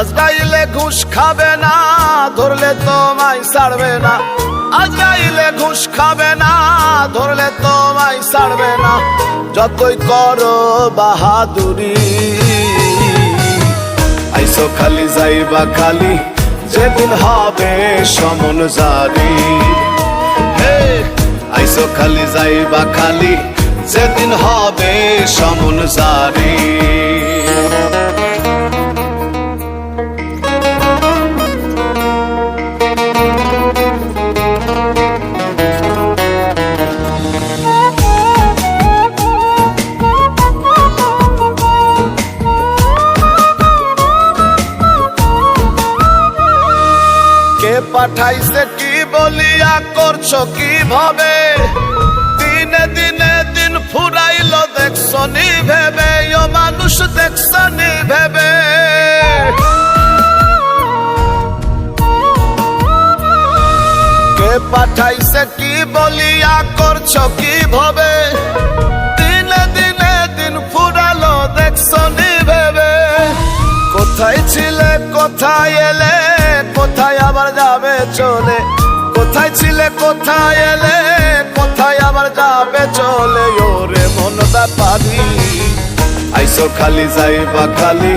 আজরাইলে ঘুষ খাবে না, ধরলে তোমায় ছাড়বে না। আজরাইলে ঘুষ খাবে না, ধরলে তোমায় ছাড়বে না। যতই করো বাহাদুরি, আইসো খালি যাইবা খালি, যেদিন হবে সমন জারি। আইসো খালি যাইবা খালি, যেদিন হবে সমন জারি। কে পাঠাইছে কি বলিয়া করছো কিভাবে, দিনে দিনে দিন ফুরাইলো দেখছো নি ভেবে, ও মানুষ দেখছো নি ভেবে। কে পাঠাইছে কি বলিয়া করছো কিভাবে, দিনে দিনে দিন ফুরালো দেখছো নি ভেবে। কোথায় ছিলে কোথায় এলে, কোথায় আবার যাবে চলে। কোথায় ছিলে কোথায় এলে, কোথায় আবার যাবে চলে। ওরে মন ব্যাপারি, আইসো খালি যাইবা খালি,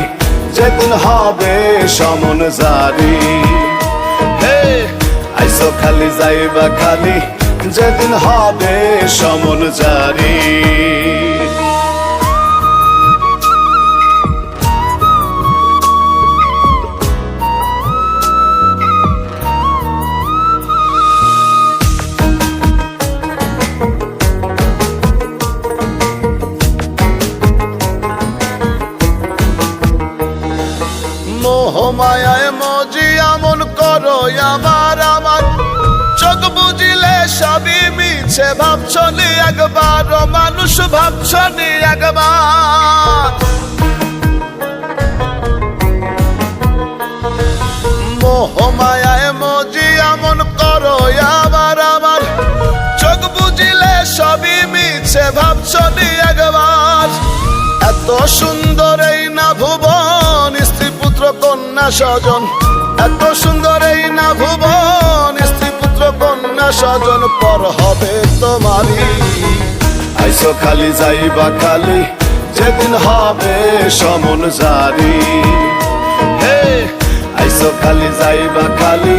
যেদিন হবে সমন জারি। আইসো খালি যাইবা খালি, যেদিন হবে সমন জারি। মোহমায়ায় মজি এমন করো আমার আমার, চোখ বুঝিলে সবই মিছে ভাবছনি একবার, মানুষ ভাবছনি একবার। মোহমায়ায় মজি এমন করো আমার আমার, চোখ বুঝিলে সবই মিছে ভাবছনি একবার। এত সুন্দর এই না ভুবন, স্ত্রী পুত্র কন্যা স্বজন। এত সুন্দর এই না ভুবন, স্ত্রী পুত্র কন্যা স্বজন। পর হবে তোমারই, আইসো খালি যাইবা খালি, যেদিন হবে সমন জারি। আইসো খালি যাইবা খালি,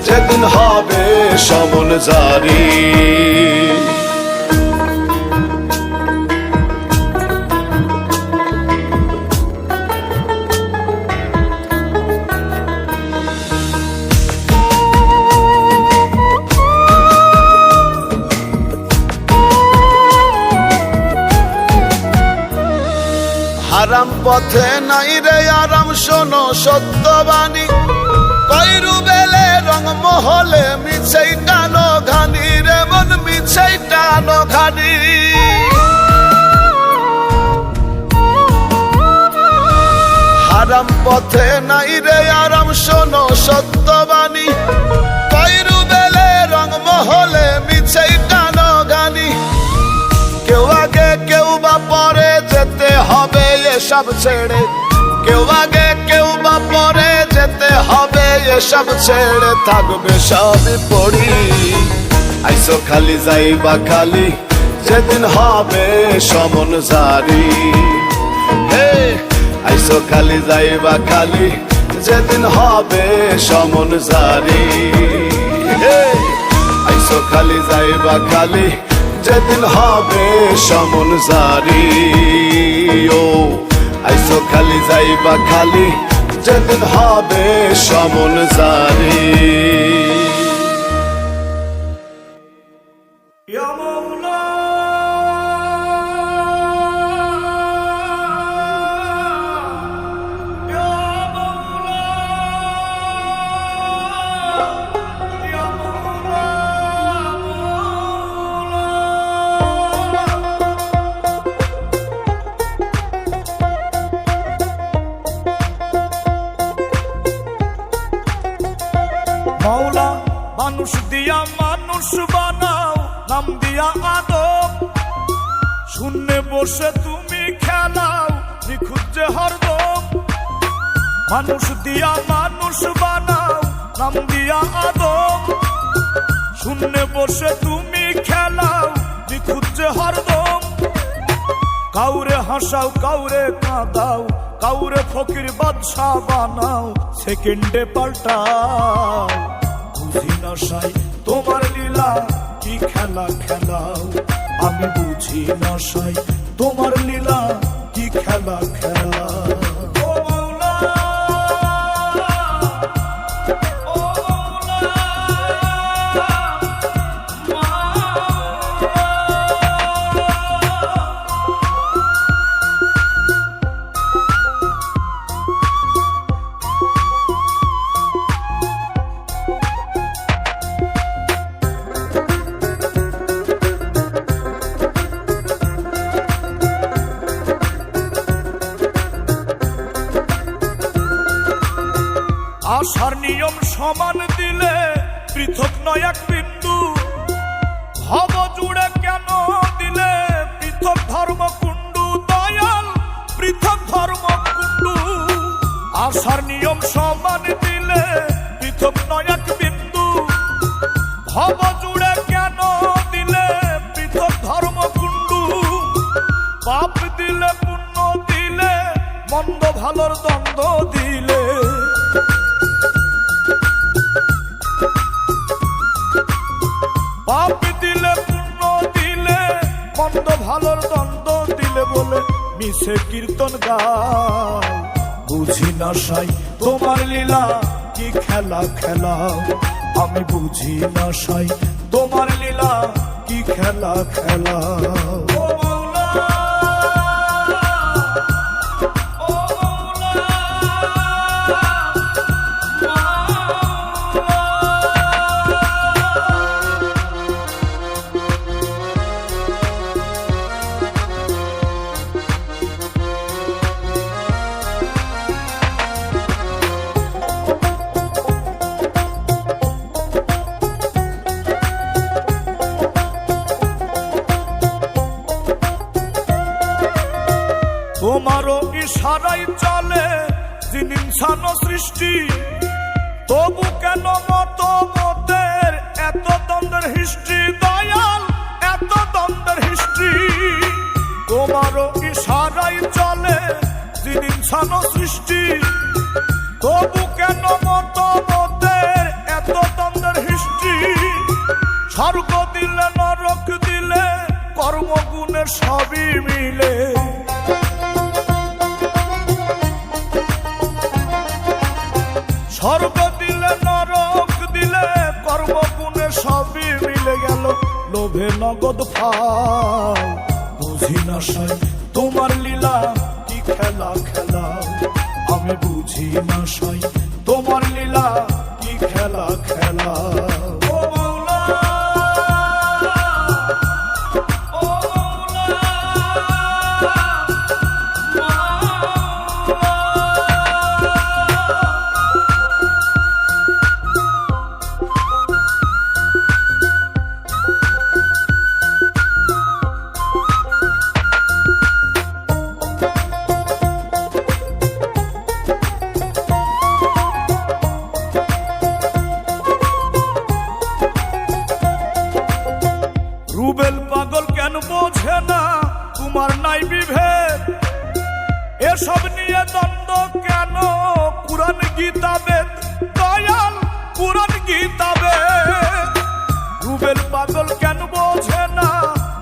যেদিন হবে সমন জারি। আরাম পথে নাই রে আরাম, শোনো সত্যবাণী। কইরু বেলে রং মহলে মিছেই টানো ঘানি রে মন, মিছেই টানো ঘানি। আরাম পথে নাই রে আরাম, শোনো সত্যবাণী। কইরু বেলে রং মহলে মিছেই টানো ঘানি। কেউ আগে কেউ বা পরে যেতে হবে এসব ছেড়ে। কেউ আগে কেউ বা পরে যেতে হবে এসব ছেড়ে। থাকবে সবই পড়ি, আইসো খালি যাইবা খালি, যেদিন হবে সমন জারি। আইসো খালি যাইবা খালি, যেদিন হবে সমন জারি। আইসো খালি যাইবা খালি, যেদিন হবে সমন জারি। ও আইসো খালি যাইবা খালি, যেদিন হবে সমন জারি। মৌলা মানুষ দিয়া মানুষ বানাও, নাম দিয়া আদম। শূন্যে বসে তুমি খেলাও, নিখুঁজ যে হরদম। মানুষ দিয়া মানুষ বানাও, নাম দিয়া আদম। শূন্যে বসে তুমি খেলাও, নিখুঁত যে হরদম। কাউরে হাসাও, কাউরে কাঁদাও, কাউরে ফকির বাদশা বানাও, সেকেন্ডে পাল্টাও। বুঝি না সাই তোমার লীলা, কি খেলা খেলাও। আমি বুঝি না সাই তোমার লীলা, কি খেলা খেলা। আশার নিয়ম সমান দিলে পৃথক নয় এক বিন্দু। ভব জুড়ে কেন দিলে পৃথক ধর্মকুণ্ডু। দয়াল পৃথক ধর্মকুণ্ডু। আশার নিয়ম সমান দিলে পৃথক নয় এক বিন্দু। ভব জুড়ে কেন দিলে পৃথক ধর্মকুণ্ডু। পাপ দিলে পুণ্য দিলে, মন্দ ভালোর দ্বন্দ্ব দিলে। পাপ দিলে পুণ্য দিলে, মন্দ ভালোর দ্বন্দ্ব দিলে বলে মিশে কীর্তন গাও। বুঝি না সাই তোমার লীলা, কি খেলা খেলাও। আমি বুঝি না সাই তোমার লীলা, কি খেলা খেলাও। তোমারও ইশারাই চলে যিনি ইনসান সৃষ্টি। তবু কেন মত মতের এত দ্বন্দ্বের হিস্ট্রি। দয়াল এত দ্বন্দ্বের হিস্ট্রি। তোমারও ইশারাই চলে যিনি ইনসান সৃষ্টি। তবু কেন মত মতের এত দ্বন্দ্বের হিস্ট্রি। স্বর্গ দিলে নরক দিলে, কর্মগুণের সবই মিলে। স্বর্গ দিলে নরক দিলে, কর্মগুণে সবই মিলে গেল। লোভে নগদ পাও। বুঝি না সাই তোমার লীলা, কি খেলা খেলাও। আমি বুঝি না সাই তোমার লীলা, কি খেলা খেলাও। রুবেল পাগল কেন বোঝে না তোমার নাই বিভেদ। এসব নিয়ে দ্বন্দ্ব কেন, কুরআন গীতা বেদ। দয়াল কুরআন গীতা বেদ। রুবেল পাগল কেন বোঝে না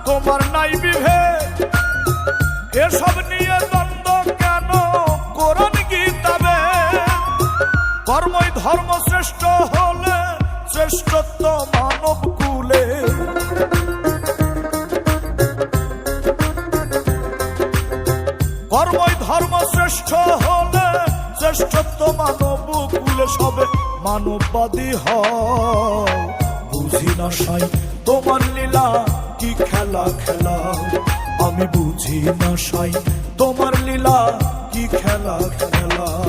তোমার নাই বিভেদ। এসব নিয়ে দ্বন্দ্ব কেন, কুরআন গীতা বেদ। কর্মই ধর্ম শ্রেষ্ঠ হলে, শ্রেষ্ঠত্ব মানব কুলে। কর্মই ধর্ম শ্রেষ্ঠ হলে, শ্রেষ্ঠত্ব মানব কুলে। সবে মানববাদী হও। বুঝি না সাই তোমার লীলা, কি খেলা খেলাও। আমি বুঝি না সাই তোমার লীলা, কি খেলা খেলাও।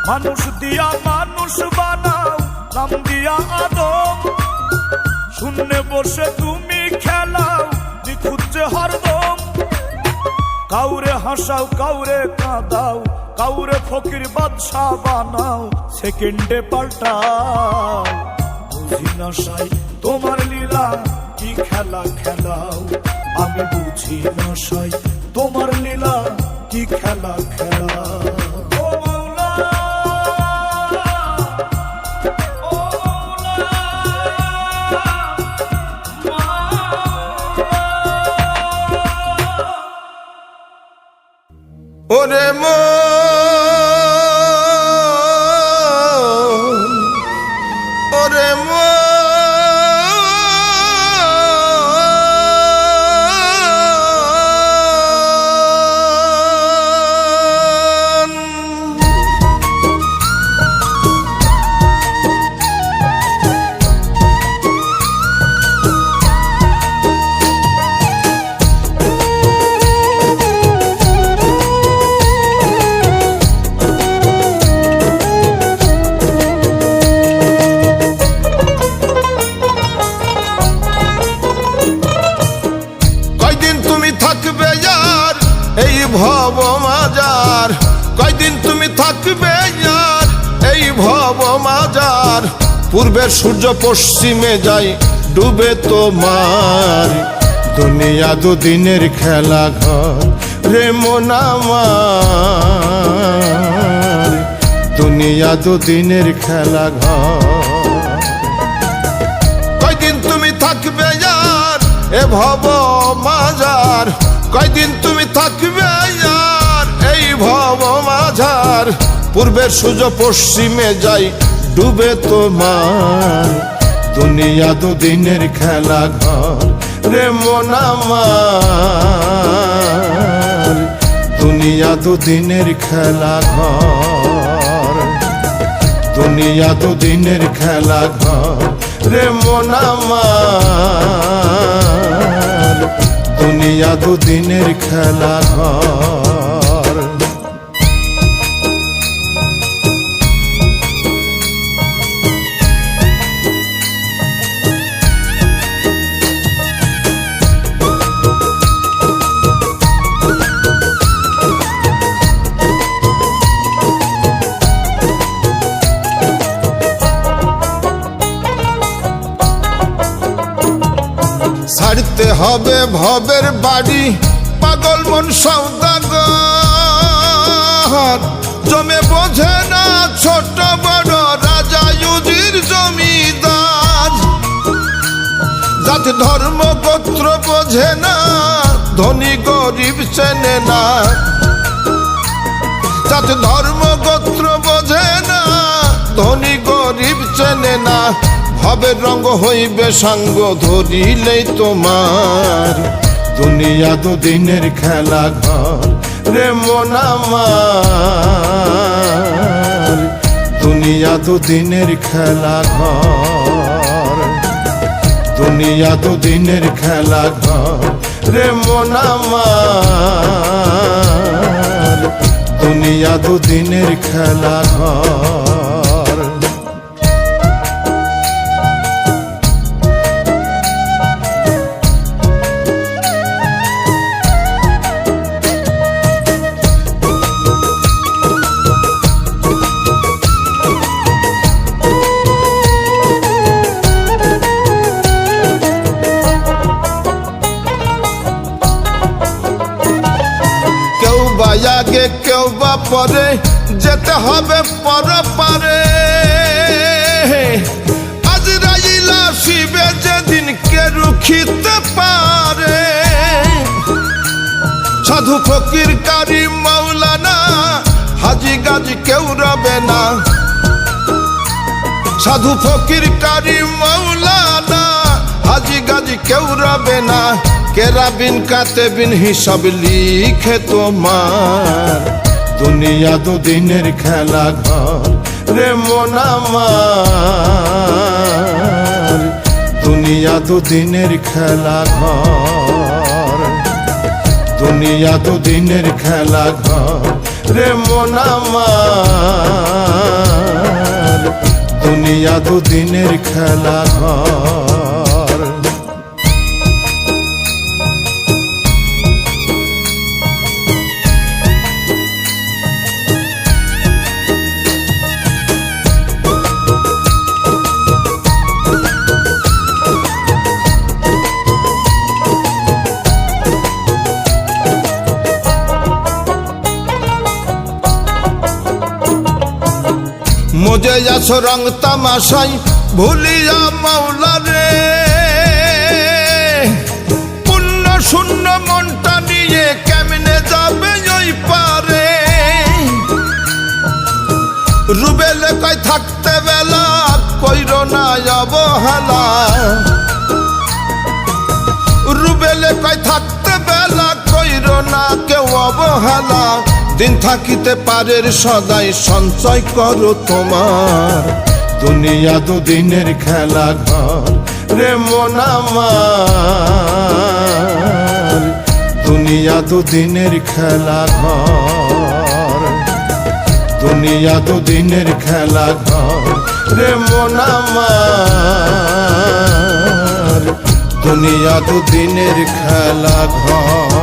মানুষ দিয়া মানুষ বানাও, নাম দিয়া আদম। শূন্যে বসে তুমি খেলাও, নিখুঁত যে হরদম। কাউরে হাসাও কাউরে কাঁদাও, কাউরে ফকির বাদশা বানাও, সেকেন্ডে পাল্টাও। বুঝি না সাই তোমার লীলা কি খেলা খেলাও, আমি বুঝি না সাই তোমার লীলা কি খেলা খেলাও। ওরে মন, ওরে মন, কয়দিন তুমি থাকবে আর এই ভব মাজার, কয়দিন তুমি থাকবে আর এই ভব মাজার। পূর্বের সূর্য পশ্চিমে যায় ডুবে তোমার, দুনিয়া দুদিনের খেলা ঘর রে মন আমার, দুনিয়া দুদিনের খেলা ঘর। কয়দিন তুমি থাকবে আর এ ভব মাজার, কয়দিন তুমি থাকবে আর এই ভব মাজার। পূর্বের সূর্য পশ্চিমে যায় ডুবে তোমার, দুনিয়া দুদিনের খেলা ঘর রে মন আমার, দুনিয়া দুদিনের খেলা ঘর, দুনিয়া দুদিনের খেলা ঘর রে মন আমার, দুনিয়া দুদিনের খেলা ঘর। ছাড়তে হবে ভবের বাড়ি, পাগল মন সওদাগর, জমে বোঝে না ছোট বড় রাজা ইউজির জমিদার। জাত ধর্ম গোত্র বোঝে না, ধনী গরিব চেনে না। জাত ধর্ম গোত্র বোঝে না, ধনী গরিব চেনে না। ভবের রঙ হইবে সাঙ্গ ধরিলেই তোমার, দুনিয়া দুদিনের খেলা ঘর রে মন আমার, দুনিয়া দুদিনের খেলা ঘর, দুনিয়া দুদিনের খেলা ঘর রে মন আমার, দুনিয়া দুদিনের খেলা ঘর। আগে কেউ বা পরে যেতে হবে পরপারে, আজরাইল আসিবে যেদিন কে রুখিতে পারে। সাধু ফকির কারি মাওলানা হাজি গাজি কেউ রবে না, সাধু ফকির কারি মাওলানা হাজি গাজি কেউ রবে না। কেরাবিন কাতেবিন হিসাব লিখে তোমার, দুনিয়া দুদিনের খেলা ঘর রে মন আমার, দুনিয়া দুদিনের খেলা ঘর, দুনিয়া দুদিনের খেলা ঘর রে মন আমার, দুনিয়া দুদিনের খেলা ঘর। মজে যাছো রং তামাশাই ভুলিয়া মাওলা রে, পুণ্য শূন্য মনটা নিয়ে কেমনে যাবে ওই পারে। রুবেলে কয় থাকতে বেলা কইরো না অবহেলা, রুবেলে কয় থাকতে বেলা কইরো না কেউ অবহেলা। দিন থাকিতে পারের সদাই সঞ্চয় করো তোমার, দুনিয়া দুদিনের খেলা ঘর রে মন আমার, দুনিয়া দুদিনের খেলা ঘর, দুনিয়া দুদিনের খেলা ঘর রে মন আমার, দুনিয়া দুদিনের খেলা ঘর।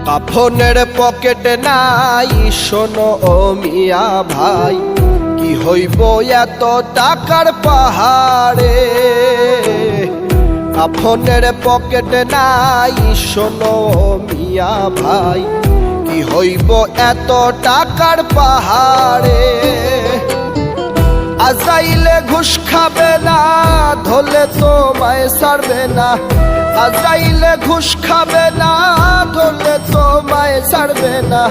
কাফনের পকেটে নাই শোনো ও মিয়া ভাই, কি হইব এত টাকার পাহাড়ে। কাফনের পকেটে নাই শোনো ও মিয়া ভাই, কি হইব এত টাকার পাহাড়ে। আজাইলে ঘুষ খাবে না ধরলে তোমায় ছাড়বে না, আজাইলে ঘুষ খাবে না ধরলে তোমায় ছাড়বে না।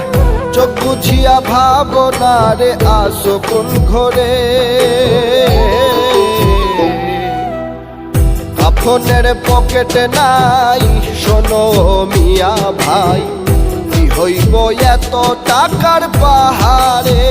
চোখ বুঝিয়া ভাবনা রে আসো কোন ঘরে। কাফনের পকেটে নাই শোনো মিয়া ভাই, কি হইব এত টাকার পাহাড়ে।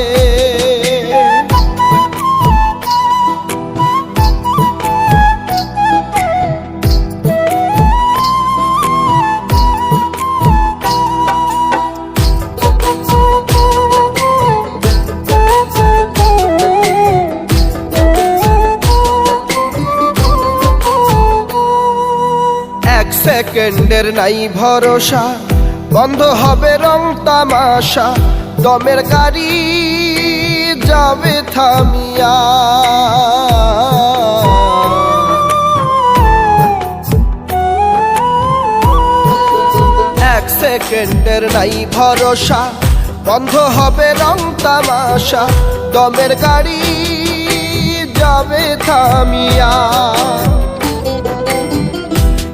সেকেন্ডের নাই ভরসা, বন্ধ হবে রং তামাশা, দমের গাড়ি যাবে থামিয়া। এক সেকেন্ডের নাই ভরসা, বন্ধ হবে রং তামাশা, দমের গাড়ি যাবে থামিয়া।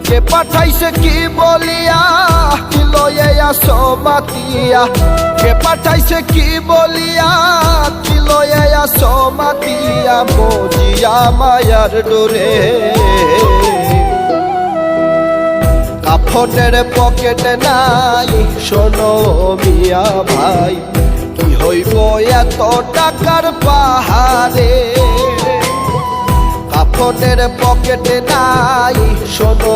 কে পাঠাইছে কি বলিয়া কি লয়ে আসো মাতিয়া, কে পাঠাইছে কি বলিয়া কি লয়ে আসো মাতিয়া। মজিয়া মায়ার ডোরে কাফনের পকেটে নাই শোনো মিয়া ভাই, কি হইব এত টাকার পাহাড়ে। কাফনের পকেটে নাই শোনো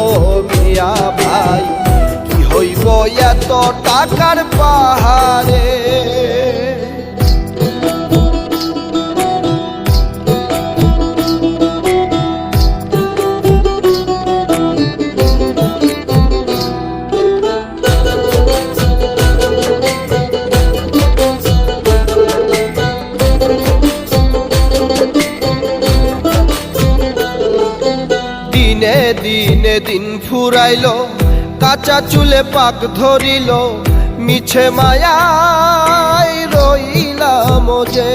মিয়া ভাই, কি হইব এত টাকার পাহাড়ে। দিনে দিনে দিন ফুরাইলো, কাঁচা চুলে পাক ধরিল, মিছে মায়ায় রইলাম যে।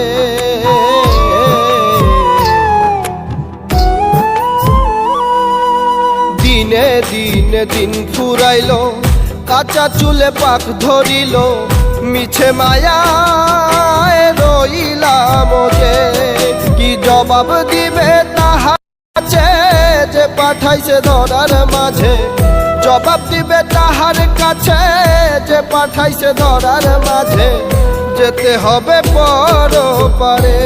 দিনে দিনে দিন ফুরাইলো, কাঁচা চুলে পাক ধরিল, মিছে মায়ায় রইলাম যে। কি জবাব দিবে তাহা যে পাঠাইছে ধরার মাঝে, জবাব দিবে তাহার কাছে যে পাঠাইছে ধরার মাঝে। যেতে হবে পরপারে,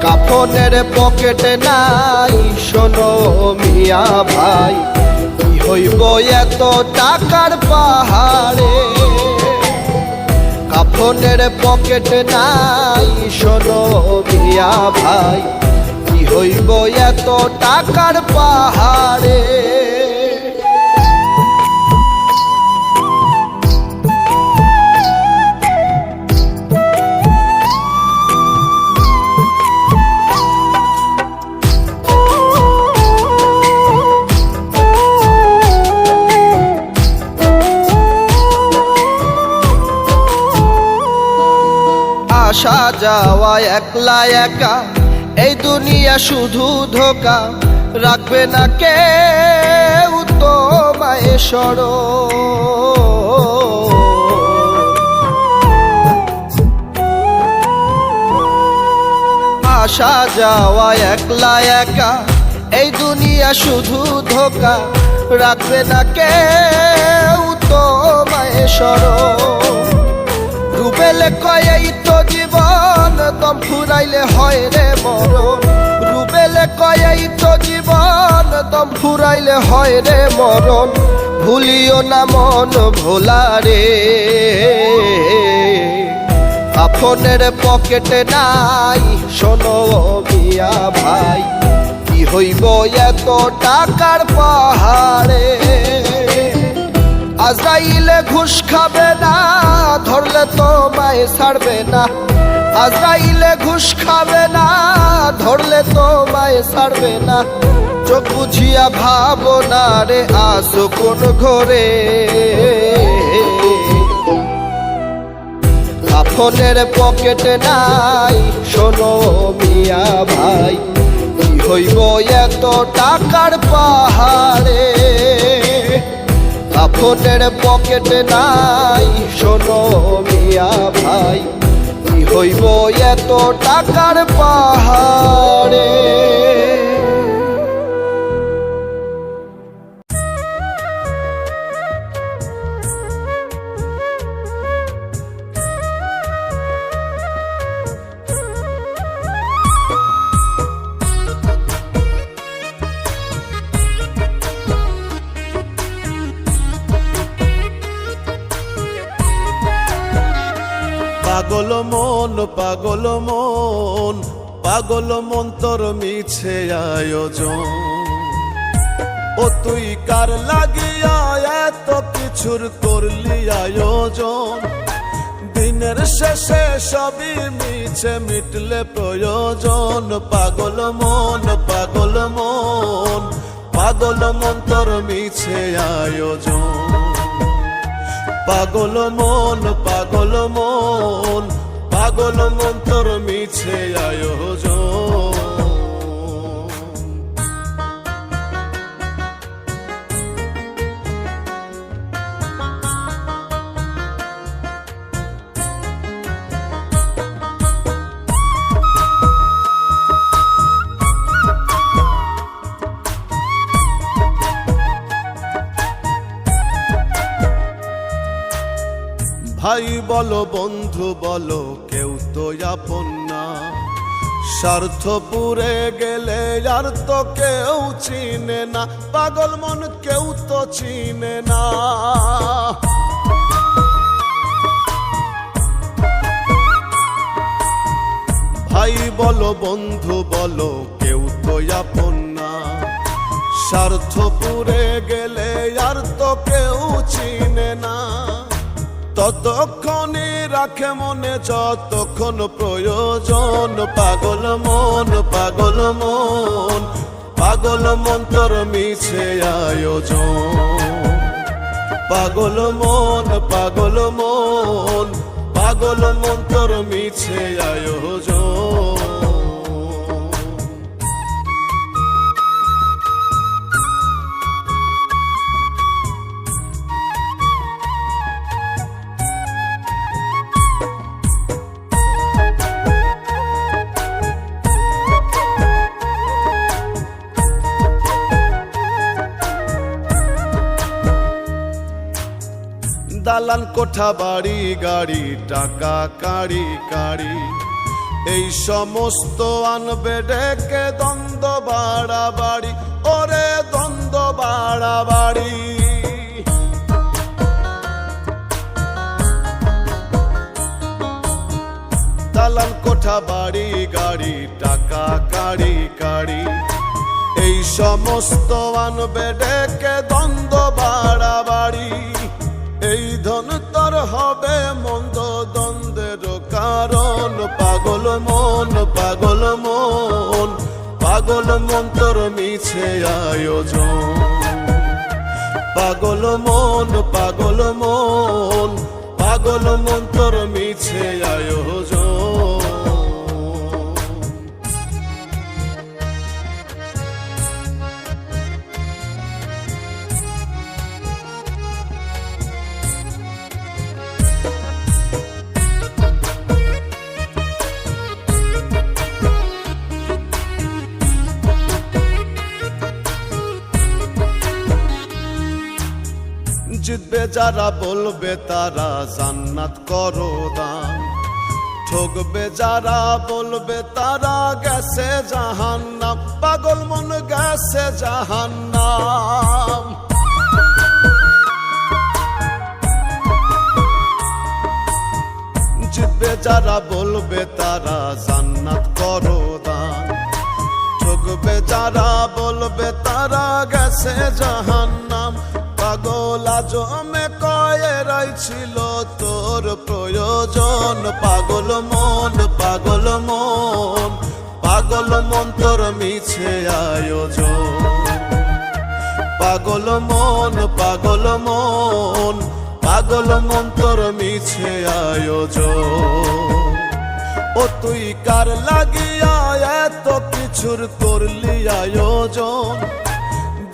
কাফনের পকেটে নাই শোনো মিয়া ভাই, কি হইব এত টাকার পাহাড়ে। কাফনের পকেটে নাই শোনো মিয়া ভাই, কি হইব এত টাকার পাহাড়ে। আসা যাওয়া একলা একা, এই দুনিয়া শুধু ধোকা, রাখবে না কেউ তোমায় স্মরণ। আসা যাওয়া একলা একা, এই দুনিয়া শুধু ধোকা, রাখবে না কেউ তোমায় স্মরণ। রুবেলে কয় এই তো জীবন, দম ফুরাইলে হয় রে মরণ। রুবেলে কয় এই তো জীবন, দম ফুরাইলে হয় রে মরণ। ভুলিও না মন ভোলা রে, আপনের পকেটে নাই শোনো মিয়া ভাই, কি হইব এত টাকার পাহাড়ে। আজরাইলে ঘুষ খাবে না, ধরলে তোমায় ছাড়বে না। আজরাইলে ঘুষ খাবে না, ধরলে তোমায় ছাড়বে না। চোখ বুঝিয়া ভাবনা রে আসো কোন ঘরে, আপনের পকেটে নাই শোনো মিয়া ভাই, কি হইব এত টাকার পাহাড়ে। আপনের পকেটে নাই শোনো মিয়া ভাই, কি হইব এত টাকার পাহাড়ে। পাগল মন পাগল মন, পাগল মন তোর মিছে আয়োজন। ও তুই কার লাগিয়া এত কিছুর করলি আয়োজন। দিনের শেষে সবই মিছে মিটলে প্রয়োজন। পাগল মন পাগল মন, পাগল মন তোর মিছে আয়োজন। পাগল মন পাগল মন, পাগল মন তোর মিছে আয়োজন। ভাই বলো বন্ধু বলো কেউ তো আপন না, স্বার্থ পুরে গেলে আর তো কেউ চিনে না। পাগল মন কেউ তো চিনে না। ভাই বলো বন্ধু বলো কেউ তো আপন না, স্বার্থ পুরে গেলে আর তো কেউ চিনে না। ততক্ষণই রাখে মনে যতক্ষণ প্রয়োজন। পাগল মন পাগল মন, পাগল মন তোর মিছে আয়োজন। পাগল মন পাগল মন, পাগল মন তোর মিছে আয়োজন। দালান কোঠা বাড়ি গাড়ি টাকা কাড়ি কাড়ি, এই সমস্ত আনবে ডেকে দ্বন্দ্ব বাড়াবাড়ি। ওরে দ্বন্দ্ব বাড়াবাড়ি। দালাল কোঠা বাড়ি গাড়ি টাকা কাড়ি কাড়ি, এই সমস্ত আনবে ডেকে দ্বন্দ্ব বাড়াবাড়ি। এই ধন তোর হবে মন্দ দ্বন্দ্বের কারণ, পাগল মন পাগল মন পাগল মন তোর মিছে আয়োজন। পাগল মন পাগল মন পাগল মন তোর মিছে আয়োজন। জিতবে যারা বলবে তারা জান্নাত করো দান, ঠকবে যারা বলবে তারা গেছে জাহান্নাম, পাগল মন গেছে জাহান্নাম। জিতবে যারা বলবে তারা জান্নাত করো দান, ঠকবে যারা বলবে তারা গেছে জাহান্নাম। পাগল আজমে কয়েরাই ছিল তোর প্রয়োজন, পাগল মন পাগল মন পাগল মন তোর মিছে আয়োজন। পাগল মন পাগল মন পাগল মন তোর মিছে আয়োজন। ও তুই কার লাগিয়া এত কিছুর করলি আয়োজন,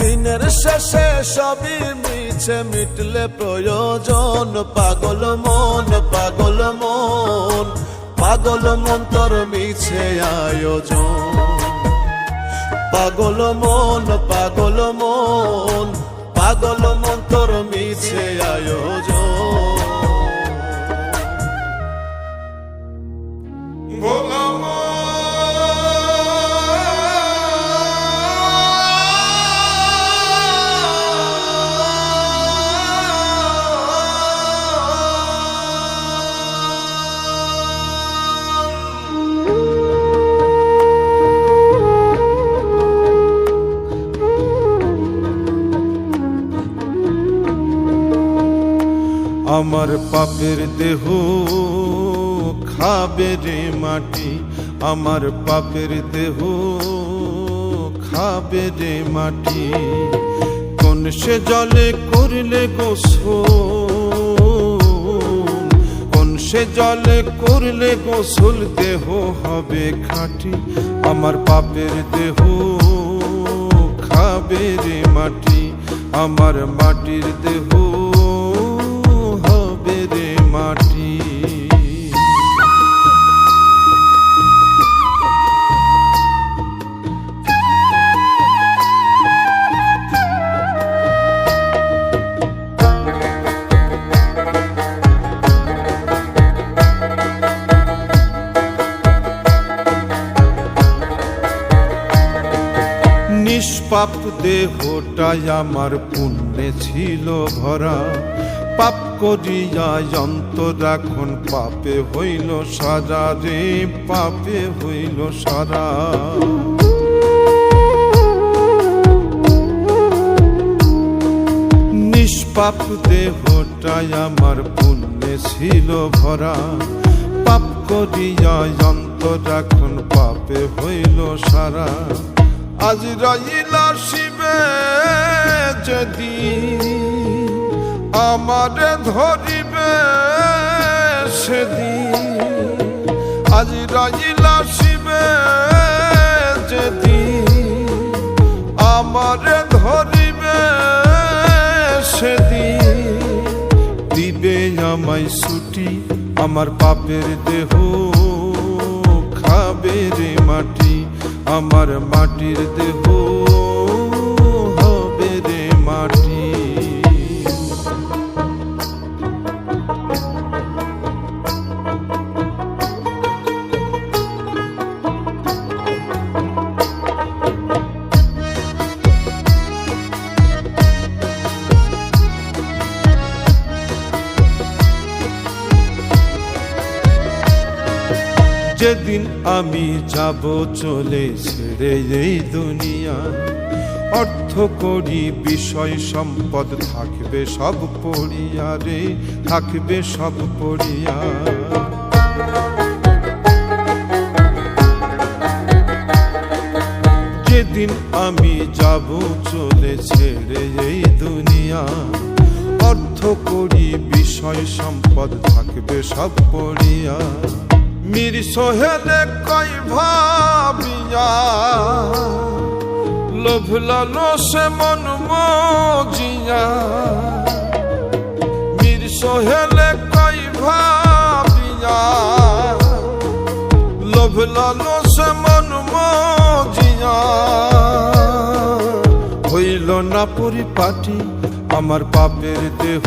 দিনের শেষে সবই মিছে মিটলে প্রয়োজন। পাগল মন পাগল মন পাগল মন তোর মিছে আয়োজন। পাগল মন পাগল মন পাগল মন তোর মিছে আয়োজন। আমার পাপের দেহ খাবে রে মাটি, আমার পাপের দেহ খাবে রে মাটি। কোন সে জলে করলে গোসল, কোন সে জলে করলে গোসল দেহ হবে খাঁটি। আমার পাপের দেহ খাবে রে মাটি, আমার মাটির দেহ মাটি। নিষ্পাপ দেহটাই আমার পুণ্যে ছিল ভরা, পাপ করিয়া অন্তর এখন পাপে হইল সারা রে, পাপে হইল সারা। নিষ্পাপ দেহটাই আমার পুণ্যে ছিল ভরা, পাপ করিয়া অন্তর এখন পাপে হইল সারা। আজ রাইলা শিবে যদি আমারে ধরিবে সেদিন, আজ রাইলা শিবে যদি আমারে ধরিবে সেদিন, দিবে আমায় ছুটি আমার পাপের দেহ খাবে রে মাটি, আমার মাটির দেহ হবে রে মাটি। যেদিন আমি যাব চলে ছেড়ে এই দুনিয়া, অর্থ করি বিষয় সম্পদ থাকবে সব পড়িয়া রে, থাকবে সব পড়িয়া। যেদিন আমি যাব চলে ছেড়ে এই দুনিয়া, অর্থ করি বিষয় সম্পদ থাকবে সব পড়িয়া। মীর সোহেলে কই ভাবিয়া, লোভ লালসে মন মজিয়া। মীর সোহেলে কই ভাবিয়া, লোভ লালসে মন মজিয়া। হইল না পরিপাটি আমার পাপের দেহ,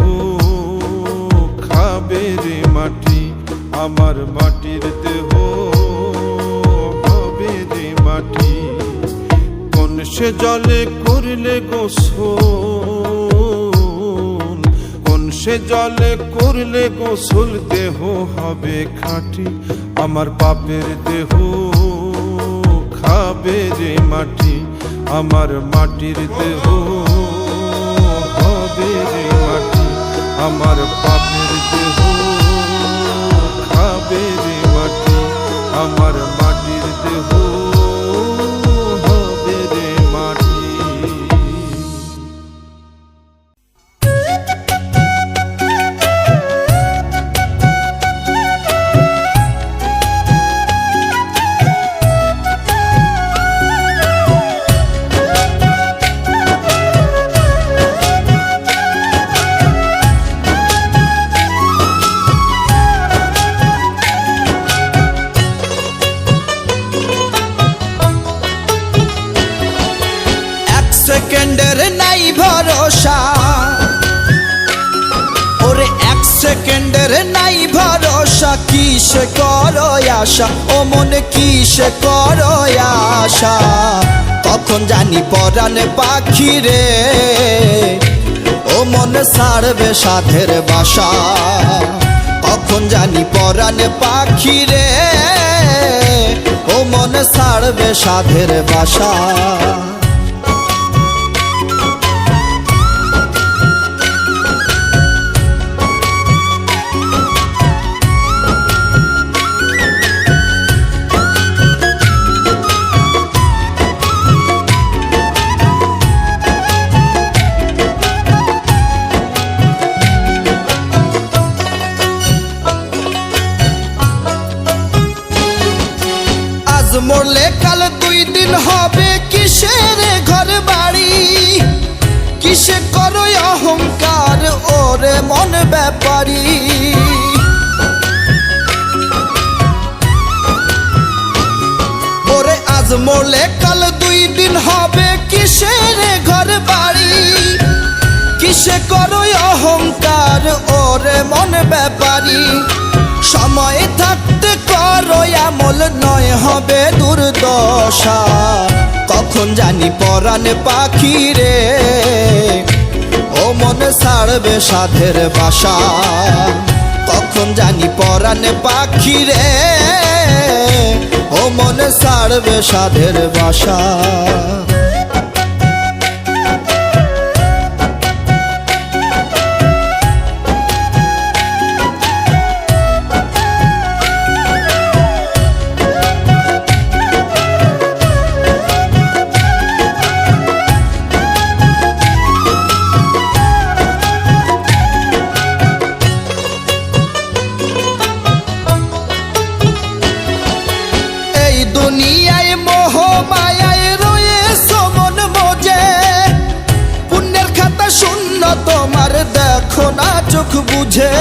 খাবে রে মাটি আমার মাটির দেহ, হবে রে মাটি। কোন সে জলে করলে গোসল, কোন সে জলে করলে গোসল, দেহ হবে খাঁটি আমার পাপের দেহ, খাবে রে মাটি আমার মাটির দেহ, হবে রে মাটি আমার পাপের দেহ, খাবে রে মাটি আমার মাটির দেহ, হবে রে মাটি। সেকেন্ডের নাই ভরসা, ওরে এক সেকেন্ডের নাই ভরসা। কিসে করো আশা ও মনে, কিসে করো আশা। তখন জানি পরাণে পাখি রে, ও মনে ছাড়বে সাধের বাসা। তখন জানি পরাণে পাখি রে, ও মনে ছাড়বে সাধের বাসা। মরলে কাল 2 দিন হবে, কিসের ঘর বাড়ি। কিসে করো অহংকার ওরে মন ব্যাপারী। ওরে আজ মরলে কাল 2 দিন হবে, কিসের ঘর বাড়ি। কিসে করো অহংকার ওরে মন ব্যাপারী। সময় থাকতে করো আমল, নয় হবে দুর্দশা। কখন জানি পরাণে পাখি রে, ও মনে ছাড়বে সাধের বাসা। কখন জানি পরাণে পাখি রে, ও মনে ছাড়বে সাধের বাসা। দুনিয়ায় মোহ মায়ায় রয়েছে মন মজে। পুণ্যের খাতা শূন্য তোমার, দেখো না চোখ বুঝে।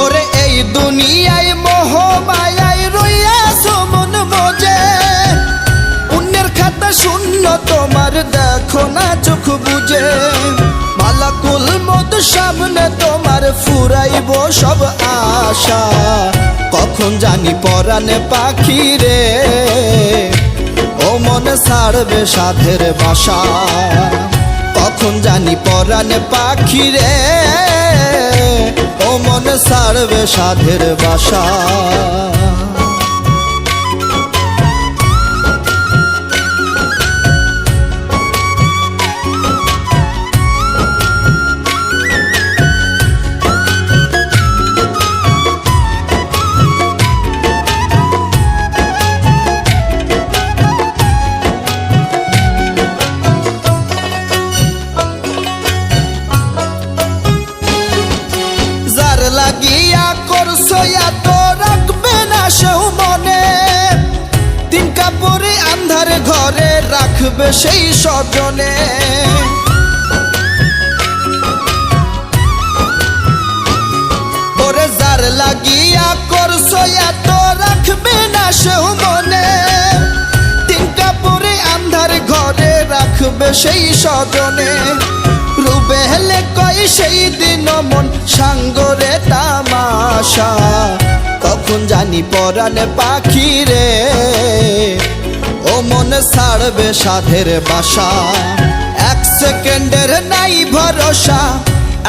ওরে এই দুনিয়ায় মোহ মায়ায় রয়েছে মন মজে। পুণ্যের খাতা শূন্য তোমার, দেখো না চোখ বুঝে। মালাকুল মত সামনে তোমার, ফুরাইব সব আশা। কখন জানি পরাণে পাখি রে, ও মনে ছাড়বে সাধের বাসা। কখন জানি পরাণে পাখি রে, ও মন ছাড়বে সাধের বাসা। যার লাগিয়া করছো এত রাখবে না সেও মনে, তিন কাপড়ে আন্ধার ঘরে রাখবে সেই স্বজনে। ওরে যার লাগিয়া করছো এত রাখবে না সেও মনে, তিন কাপড়ে আন্ধার ঘরে রাখবে সেই স্বজনে। রুবেলে কই সেই দিন মন সাঙ্গরে তামাশা, কখন জানি পরাণে পাখি রে ও মন ছাড়বে সাধের বাসা। এক সেকেন্ডের নাই ভরসা,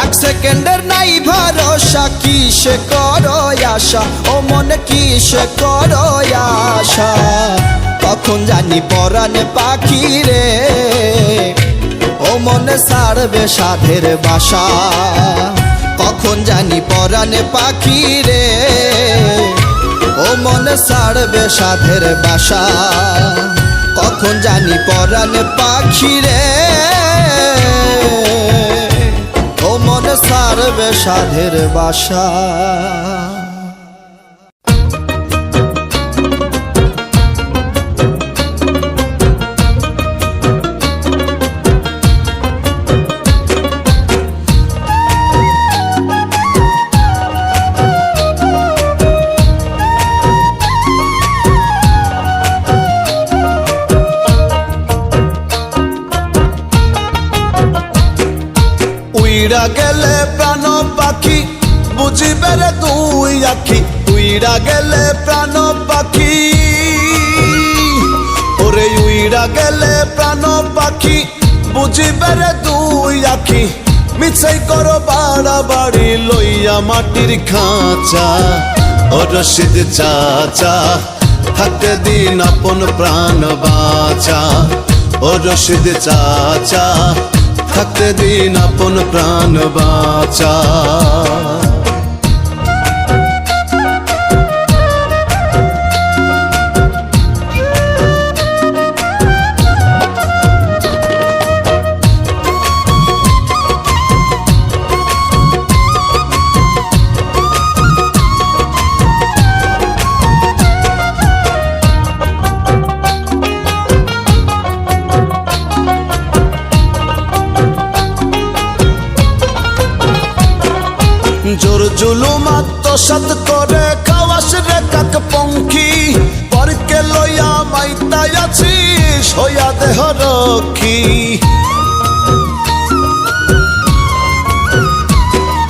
এক সেকেন্ডের নাই ভরসা, কিসে করো আশা ও মন কিসে করো আশা, কখন জানি পরাণে পাখি রে ও মনে ছাড়বে সাধের বাসা। কখন জানি পরাণে পাখি রে ও মনে ছাড়বে সাধের বাসা, কখন জানি পরাণে পাখি রে ও মনে ছাড়বে সাধের বাসা। উইড়া গেলে প্রাণ পাখি বুঝিবে রে তুই আখি, উইড়া গেলে প্রাণ পাখি, ওরে উইড়া গেলে প্রাণ পাখি বুঝিবে রে তুই আখি। মিছাই করো বাড়াবাড়ি লইয়া মাটির খাঁচা, ও রশিদ চাচা থাকতে দিন আপন প্রাণ বাঁচা, ও রশিদ চাচা থাকতে দিন আপন প্রাণ বাঁচা। জোর জুলুম আত্মসাৎ করে খাওয়াস রে কাক পঙ্খী, পরকে লইয়া মাইতাই আছিস হইয়া দেহ রক্ষী।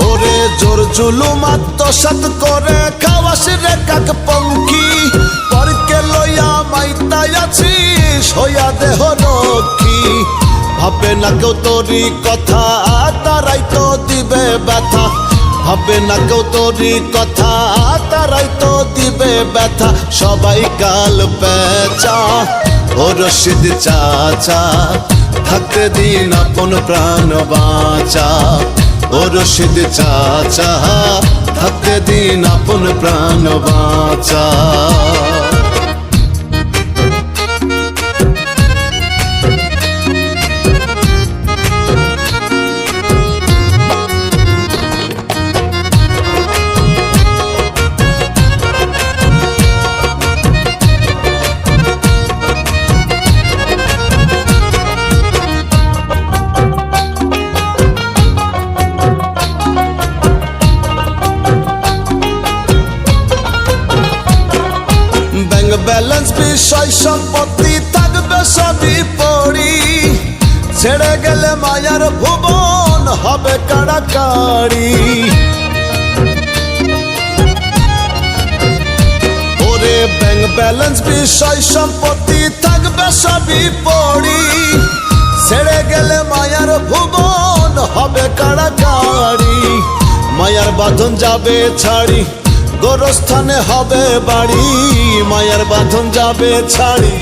ওরে জোর জুলুম আত্মসাৎ করে খাওয়াস রে কাক পঙ্খী, পরকে লইয়া মাইতাই আছিস হইয়া দেহ রক্ষী। ভাবে না কেউ তোরই কথা তারাই তো দিবে ব্যথা, ভাবে না কেউ তোরই কথা তারাই তো দিবে ব্যথা। সবাই কাল পেঁচা ও রশিদ চাচা থাকতে দিন আপন প্রাণ বাঁচা, ও রশিদ চাচা থাকতে দিন আপন প্রাণ বাঁচা। ব্যালেন্স বিষয় সম্পত্তি থাকবে সবই পড়ি, ছেড়ে গেলে মায়ার ভুবন হবে কাড়াকাড়ি। ওরে ব্যাংক ব্যালেন্স বিষয় সম্পত্তি থাকবে সবই পড়ি, ছেড়ে গেলে মায়ার ভুবন হবে কাড়াকাড়ি। মায়ার বাঁধন যাবে ছাড়ি গোরস্থানে হবে বাড়ি, মায়ার বাঁধন যাবে ছাড়ি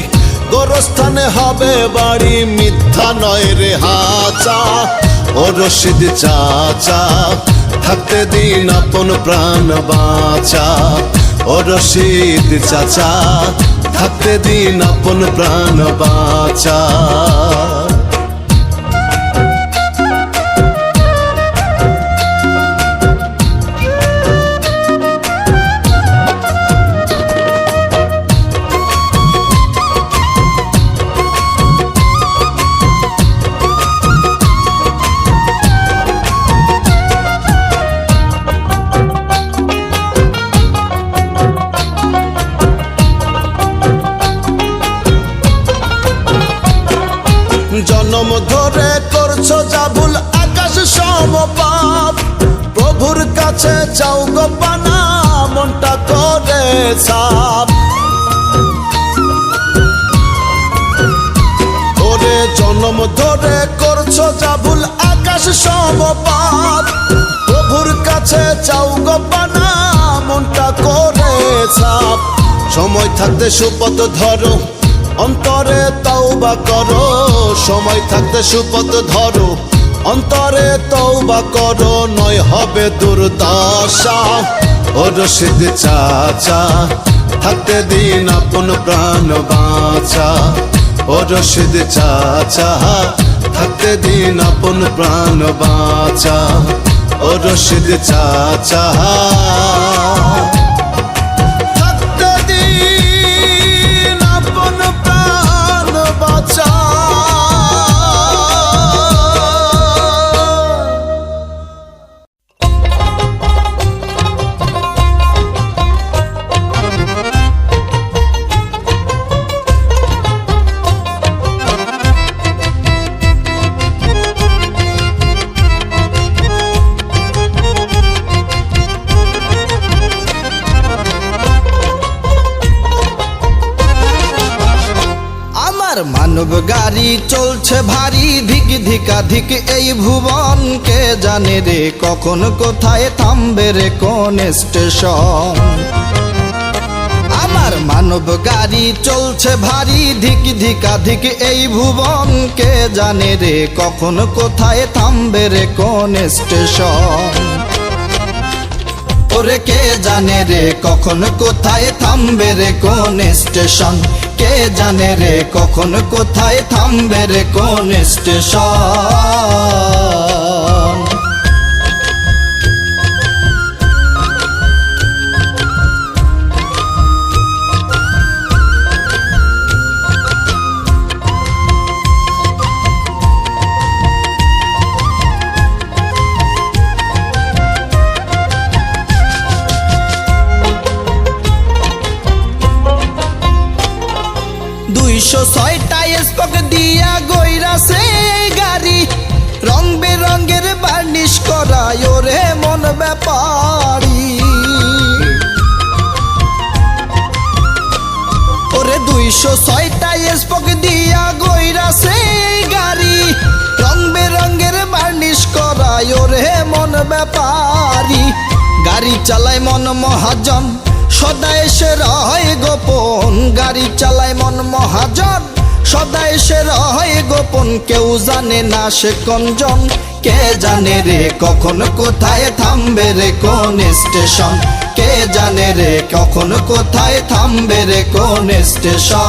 গোরস্থানে হবে বাড়ি। মিথ্যা নয় রে হাচা ও রশিদ চাচা, থাকতে দিন আপন প্রাণ বাঁচা। ও রশিদ চাচা, থাকতে দিন আপন প্রাণ বাঁচা। জনম ধরে করছো যা ভুল আকাশ সমপাপ, প্রভুর কাছে চাও গো পানা মনটা করে সাপ। ওরে জনম ধরে করছো যা ভুল আকাশ সমপাপ, প্রভুর কাছে চাও গো পানা মনটা করে সাপ। সময় থাকতে সুপথ ধরো অন্তরে তওবা করো, সময় থাকতে সুপথ ধরো অন্তরে তওবা করো, নয় হবে দুর্দশা। ও রশিদ চাচা, থাকতে দিন আপন প্রাণ বাঁচা। ও রশিদ চাচা, থাকতে দিন আপন প্রাণ বাঁচা। ও রশিদ চাচা, মানব গাড়ি চলছে ভারী ধিক ধিকাধিক এই ভুবন, কে জানে রে কখন কোথায় থামবে রে কোন স্টেশন। আমার মানব গাড়ি চলছে ভারী ধিক ধিকাধিক এই ভুবন, কে জানে রে কখন কোথায় থামবে রে কোন স্টেশন। ওরে কে জানে রে কখন কোথায় থামবে রে কোন স্টেশন, কে জানে রে কখন কোথায় থামবে রে কোন স্টেশন। দুইশো ছয়টা স্পক দিয়া গইরাছে গাড়ি, রং বেরঙের বার্নিশ করায় ওরে মন ব্যাপারি। ওরে 206টা স্পক দিয়া গইরাছে গাড়ি, রং বেরঙের বার্নিশ করায় ওরে মন ব্যাপারি। গাড়ি চালায় মন মহাজন, সদা এসে রয় গোপন। গাড়ি চালায় মন মহাজন, সদা এসে রয় গোপন। কেউ জানে না সে কোনজন, কে জানে রে কখন কোথায় থামবে রে কোন স্টেশন। কে জানে রে কখন কোথায় থামবে রে কোন স্টেশন।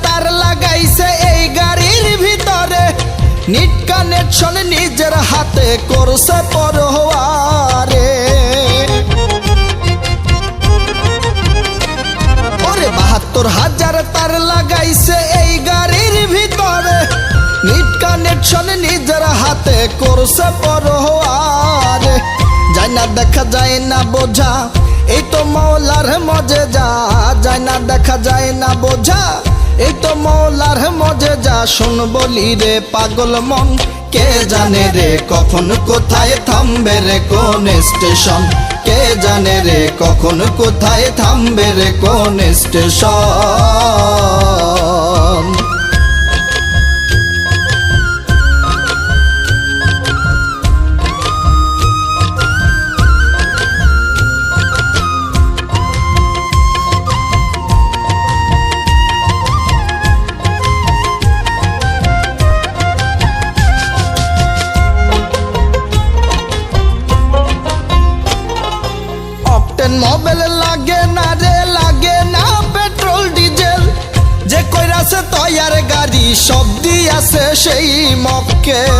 তার লাগাইছে এই গাড়ির ভিতরে, নিট কানেকশন নিজের হাতে করছে পরোয়ারে। ওরে ৭২,০০০ তার লাগাইছে এই গাড়ির ভিতরে, নিট কানেকশন নিজের হাতে করছে পরোয়ারে। যায় না দেখা যায় না বোঝা, এই তো মৌলার মজে যা, যায় না দেখা যায় না বোঝা, এই তো মৌলার মজে যা। শোন বলি রে পাগল মন, কে জানে রে কখন কোথায় থামবে রে কোন স্টেশন, কে জানে রে কখন কোথায় থামবে রে কোন স্টেশন। মোবাইল লাগে না রে লাগে না পেট্রোল ডিজেল, যে কইরাছে তৈয়ার গাড়ি সব দিয়াছে সেই মক্কেল।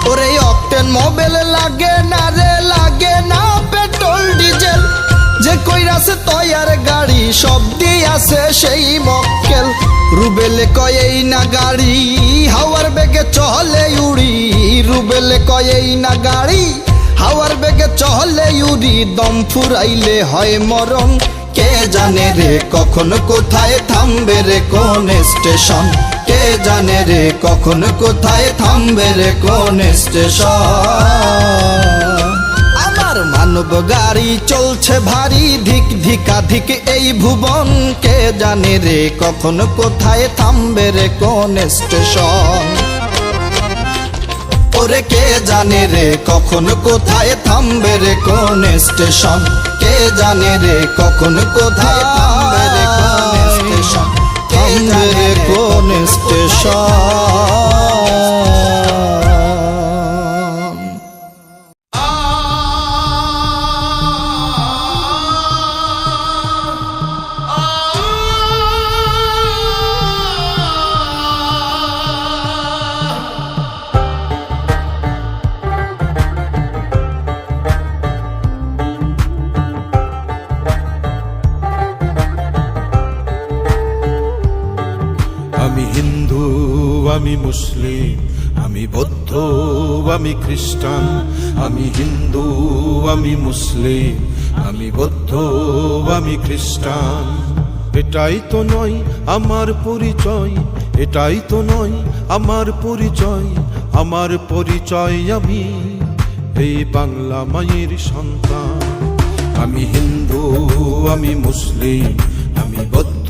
ওরে অকটেন মোবাইল লাগে না রে লাগে না পেট্রোল ডিজেল, যে কইরাছে তৈয়ার গাড়ি সব দিয়াছে সেই মক্কেল। রুবেলে কয় এই না গাড়ি হাওয়ার বেগে চলে উড়ি, রুবেলে কয় এই না গাড়ি হাওয়ার বেগে চলে উড়ি, দম ফুরাইলে হয় মরণ, কে জানে রে কখন কোথায় থামবে রে কোন স্টেশন, কে জানে রে কখন কোথায় থামবে রে কোন স্টেশন। আমার মানব গাড়ি চলছে ভারী ধিক ধিকাধিক এই ভুবন, কে জানে রে কখন কোথায় থামবে রে কোন স্টেশন। ওরে কে জানে রে কখন কোথায় থামবে রে কোন স্টেশন, কে জানে রে কখন কোথায় থামবে রে কোন স্টেশন, থামবে রে কোন স্টেশন। আমি হিন্দু আমি মুসলিম আমি বৌদ্ধ আমি খ্রিস্টান, আমি হিন্দু আমি মুসলিম আমি বৌদ্ধ আমি খ্রিস্টান। এটাই তো নয় আমার পরিচয়, এটাই তো নয় আমার পরিচয়, আমার পরিচয় আমি এই বাংলা মায়ের সন্তান। আমি হিন্দু আমি মুসলিম আমি বৌদ্ধ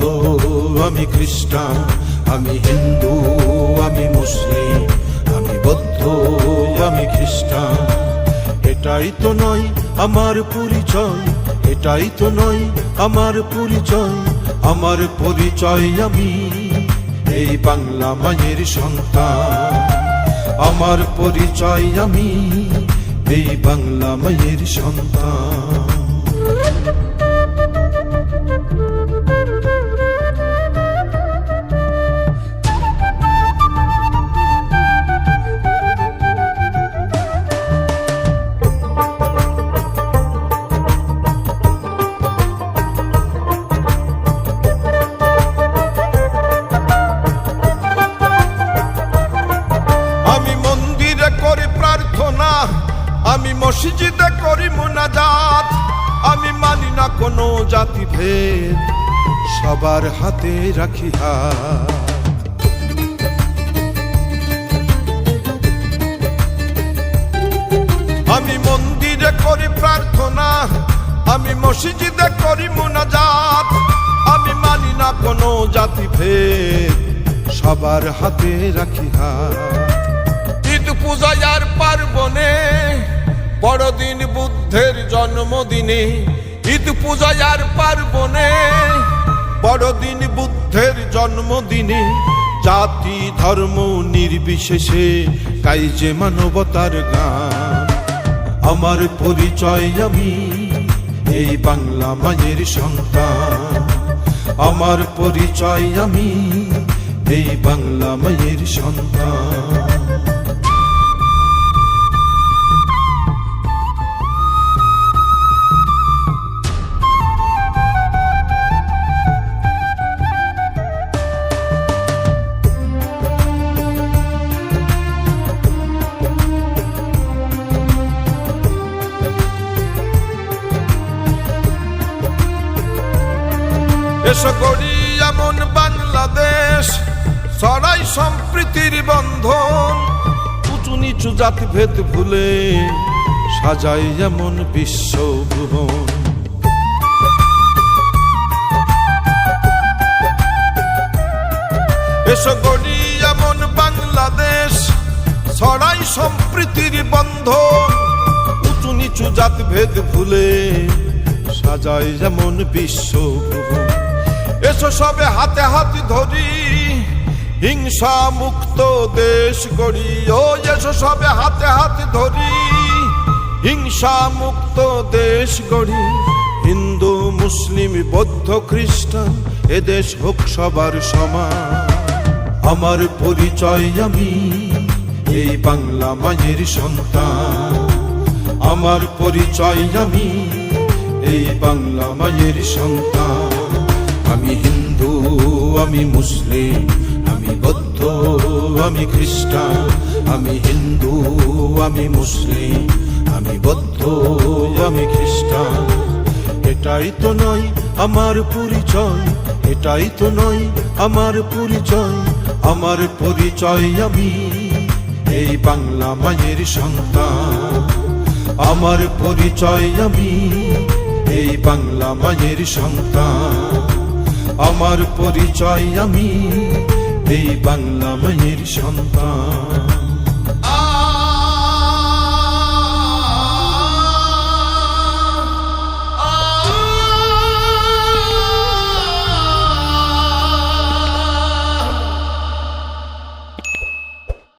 আমি খ্রিস্টান, আমি হিন্দু আমি মুসলিম আমি বৌদ্ধ আমি খ্রিস্টান। এটাই তো নয় আমার পরিচয়, এটাই তো নয় আমার পরিচয়, আমার পরিচয় আমি এই বাংলা মায়ের সন্তান, আমার পরিচয় আমি এই বাংলা মায়ের সন্তান। আমি মসজিদে করি মুনাজাত, আমি মানি না কোনো জাতি ভেদ, সবার হাতে রাখি হাত। আমি মন্দিরে করি প্রার্থনা, আমি মসজিদে করি মুনাজাত, আমি মানি না কোনো জাতি ভেদ, সবার হাতে রাখি হাত। ঈদ পূজায় আর পার্বণে বড়দিন বুদ্ধের জন্মদিনে, ঈদ পূজায় আর পার্বণে বড়দিন বুদ্ধের জন্মদিনে, জাতি ধর্ম নির্বিশেষে গাই যে মানবতার গান। আমার পরিচয় আমি এই বাংলা মায়ের সন্তান, আমার পরিচয় আমি এই বাংলা মায়ের সন্তান। এসো গড়ি এমন বাংলাদেশ, ছড়াই সম্প্রীতির বন্ধন, উঁচু নিচু জাতিভেদ ভুলে সাজাই এমন বিশ্বভুবন। এসো গড়ি এমন বাংলাদেশ, ছড়াই সম্প্রীতির বন্ধন, উঁচু নিচু জাতভেদ ভুলে সাজাই যেমন বিশ্বভুবন। এসো সবে হাতে হাত ধরি, হিংসা মুক্ত দেশ গড়ি। ও এসো সবে হাতে হাত ধরি, হিংসা মুক্ত দেশ গড়ি। হিন্দু মুসলিম বৌদ্ধ খ্রিস্টান এদেশ হোক সবার সমান। আমার পরিচয় আমি এই বাংলা মায়ের সন্তান, আমার পরিচয় আমি এই বাংলা মায়ের সন্তান। আমি হিন্দু, আমি মুসলিম, আমি বৌদ্ধ, আমি খ্রিস্টান। আমি হিন্দু, আমি মুসলিম, আমি বৌদ্ধ, আমি খ্রিস্টান। এটাই তো নয় আমার পরিচয়, এটাই তো নয় আমার পরিচয়। আমার পরিচয় আমি এই বাংলা মায়ের সন্তান, আমার পরিচয় আমি এই বাংলা মায়ের সন্তান। আমার পরিচয় আমি এই বাংলা মায়ের সন্তান।